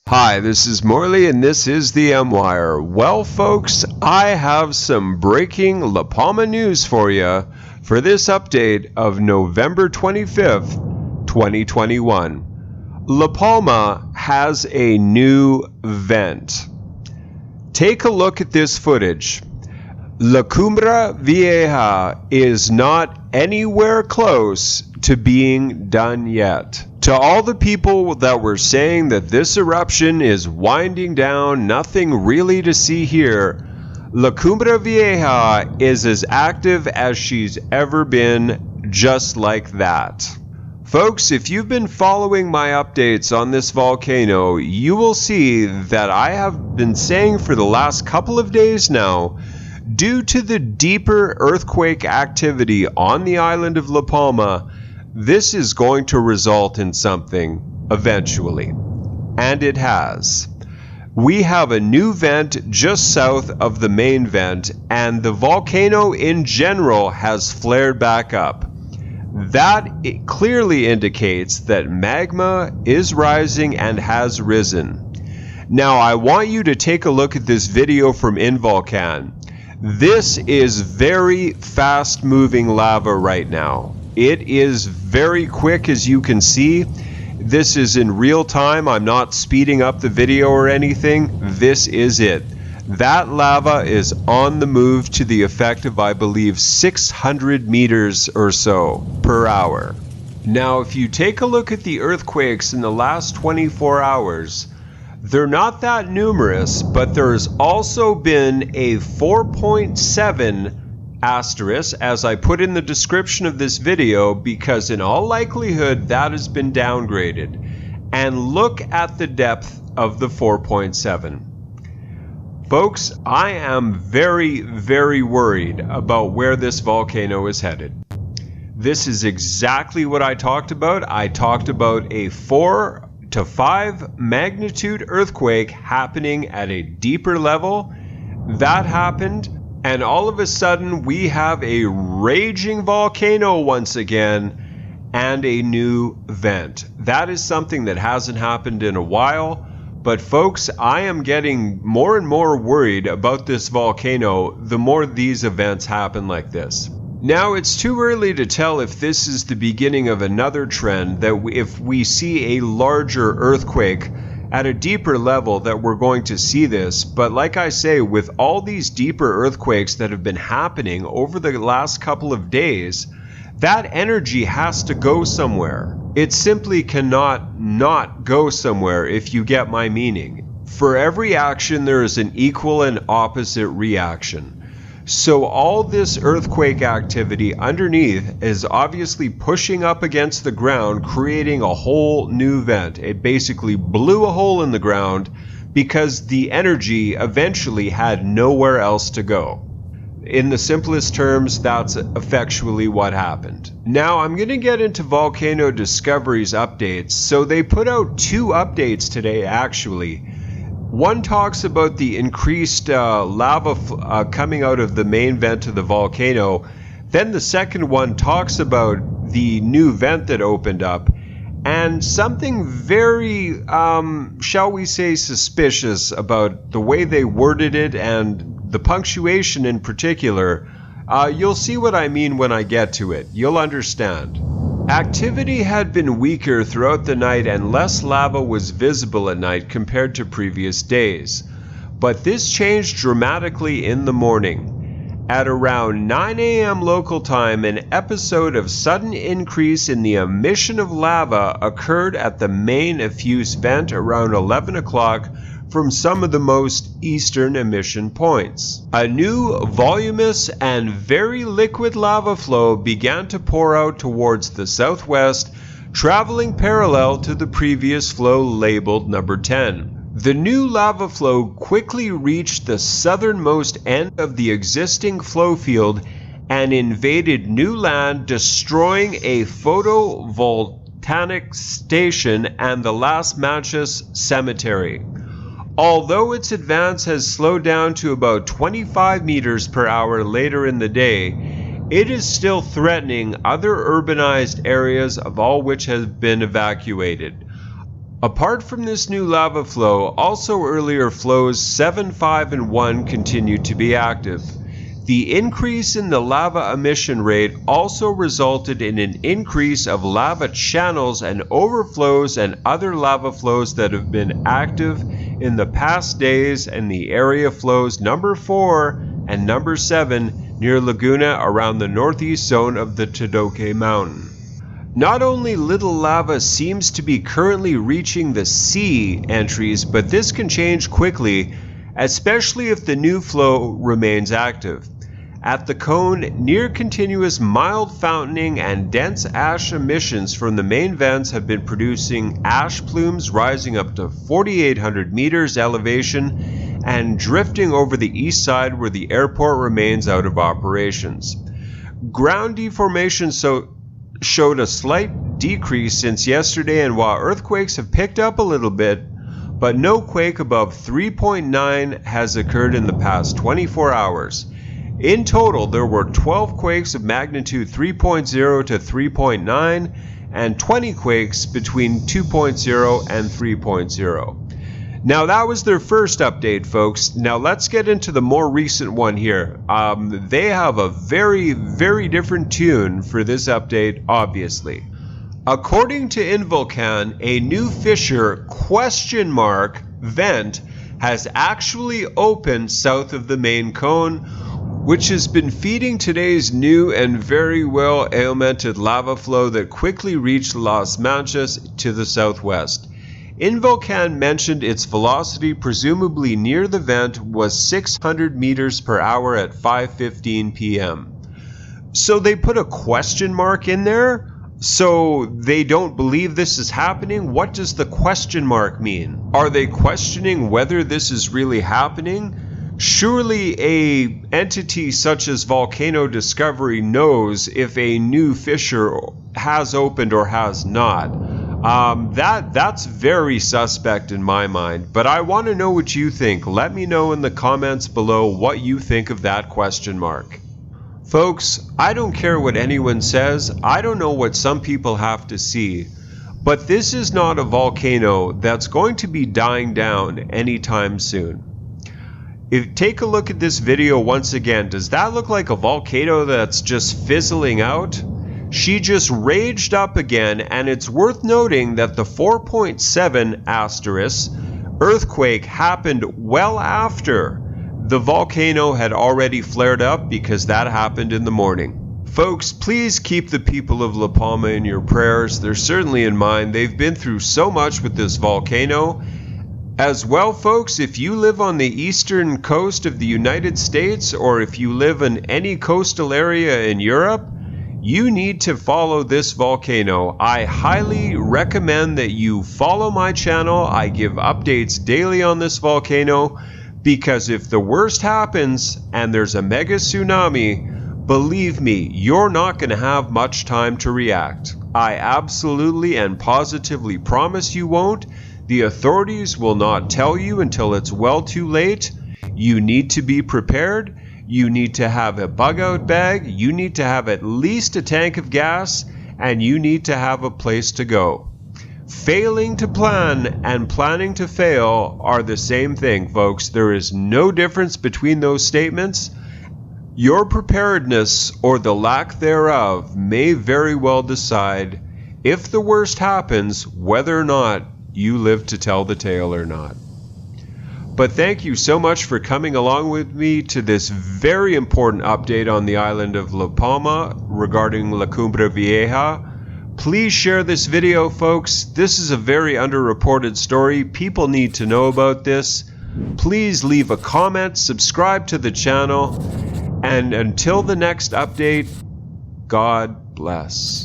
Hi, this is Morley and this is the M-Wire. Well, folks, I have some breaking La Palma news for you for this update of November 25th, 2021. La Palma has a new vent. Take a look at this footage. La Cumbre Vieja is not anywhere close to being done yet. To all the people that were saying that this eruption is winding down, nothing really to see here, La Cumbre Vieja is as active as she's ever been, just like that. Folks, if you've been following my updates on this volcano, you will see that I have been saying for the last couple of days now, due to the deeper earthquake activity on the island of La Palma, this is going to result in something eventually. And it has. We have a new vent just south of the main vent, and the volcano in general has flared back up. That clearly indicates that magma is rising and has risen. Now I want you to take a look at this video from Involcan. This is very fast moving lava right now. It is very quick, as you can see. This is in real time. I'm not speeding up the video or anything. This is it. That lava is on the move to the effect of, I believe, 600 meters or so per hour. Now, if you take a look at the earthquakes in the last 24 hours, they're not that numerous, but there's also been a 4.7 asterisk, as I put in the description of this video, because in all likelihood that has been downgraded. And look at the depth of the 4.7. Folks, I am very, very worried about where this volcano is headed. This is exactly what I talked about. I talked about a 4 to 5 magnitude earthquake happening at a deeper level. That happened. And all of a sudden, we have a raging volcano once again and a new vent. That is something that hasn't happened in a while. But folks, I am getting more and more worried about this volcano the more these events happen like this. Now, it's too early to tell if this is the beginning of another trend, that if we see a larger earthquake at a deeper level, that we're going to see this. But like I say, with all these deeper earthquakes that have been happening over the last couple of days, that energy has to go somewhere. It simply cannot not go somewhere, if you get my meaning. For every action, there is an equal and opposite reaction. So all this earthquake activity underneath is obviously pushing up against the ground, creating a whole new vent. It basically blew a hole in the ground because the energy eventually had nowhere else to go. In the simplest terms, that's effectually what happened. Now I'm going to get into Volcano Discovery's updates. So they put out 2 updates today, actually. One talks about the increased lava coming out of the main vent of the volcano. Then the second one talks about the new vent that opened up, and something very, shall we say, suspicious about the way they worded it and the punctuation in particular. You'll see what I mean when I get to it. You'll understand. Activity had been weaker throughout the night and less lava was visible at night compared to previous days. But this changed dramatically in the morning. At around 9 a.m. local time, an episode of sudden increase in the emission of lava occurred at the main effuse vent around 11 o'clock from some of the most eastern emission points. A new voluminous and very liquid lava flow began to pour out towards the southwest, traveling parallel to the previous flow labeled number 10. The new lava flow quickly reached the southernmost end of the existing flow field and invaded new land, destroying a photovoltaic station and the Las Manchas Cemetery. Although its advance has slowed down to about 25 meters per hour later in the day, it is still threatening other urbanized areas, of all which have been evacuated. Apart from this new lava flow, also earlier flows 7, 5, and 1 continue to be active. The increase in the lava emission rate also resulted in an increase of lava channels and overflows and other lava flows that have been active in the past days, and the area flows number 4 and number 7 near Laguna around the northeast zone of the Tadoque Mountain. Not only little lava seems to be currently reaching the sea entries, but this can change quickly, especially if the new flow remains active. At the cone, near continuous mild fountaining and dense ash emissions from the main vents have been producing ash plumes rising up to 4,800 meters elevation and drifting over the east side where the airport remains out of operations. Ground deformation showed a slight decrease since yesterday, and while earthquakes have picked up a little bit, but no quake above 3.9 has occurred in the past 24 hours. In total, there were 12 quakes of magnitude 3.0 to 3.9 and 20 quakes between 2.0 and 3.0. Now that was their first update, folks. Now let's get into the more recent one here. They have a very, very different tune for this update, obviously. According to Involcan, a new fissure vent has actually opened south of the main cone, which has been feeding today's new and very well augmented lava flow that quickly reached Las Manchas to the southwest. Involcan mentioned its velocity, presumably near the vent, was 600 meters per hour at 5:15 p.m. So they put a question mark in there? So they don't believe this is happening? What does the question mark mean? Are they questioning whether this is really happening? Surely a entity such as Volcano Discovery knows if a new fissure has opened or has not. That's very suspect in my mind, but I want to know what you think. Let me know in the comments below what you think of that question mark. Folks, I don't care what anyone says. I don't know what some people have to see, but this is not a volcano that's going to be dying down anytime soon. Take a look at this video once again. Does that look like a volcano that's just fizzling out? She just raged up again, and it's worth noting that the 4.7 asterisk earthquake happened well after the volcano had already flared up, because that happened in the morning. Folks, please keep the people of La Palma in your prayers. They're certainly in mine. They've been through so much with this volcano. As well, folks, if you live on the eastern coast of the United States, or if you live in any coastal area in Europe, you need to follow this volcano. I highly recommend that you follow my channel. I give updates daily on this volcano, because if the worst happens and there's a mega tsunami, believe me, you're not going to have much time to react. I absolutely and positively promise you won't. The authorities will not tell you until it's well too late. You need to be prepared. You need to have a bug-out bag. You need to have at least a tank of gas, and you need to have a place to go. Failing to plan and planning to fail are the same thing, folks. There is no difference between those statements. Your preparedness, or the lack thereof, may very well decide, if the worst happens, whether or not you live to tell the tale or not. But thank you so much for coming along with me to this very important update on the island of La Palma regarding La Cumbre Vieja. Please share this video, folks. This is a very underreported story. People need to know about this. Please leave a comment, subscribe to the channel, and until the next update, God bless.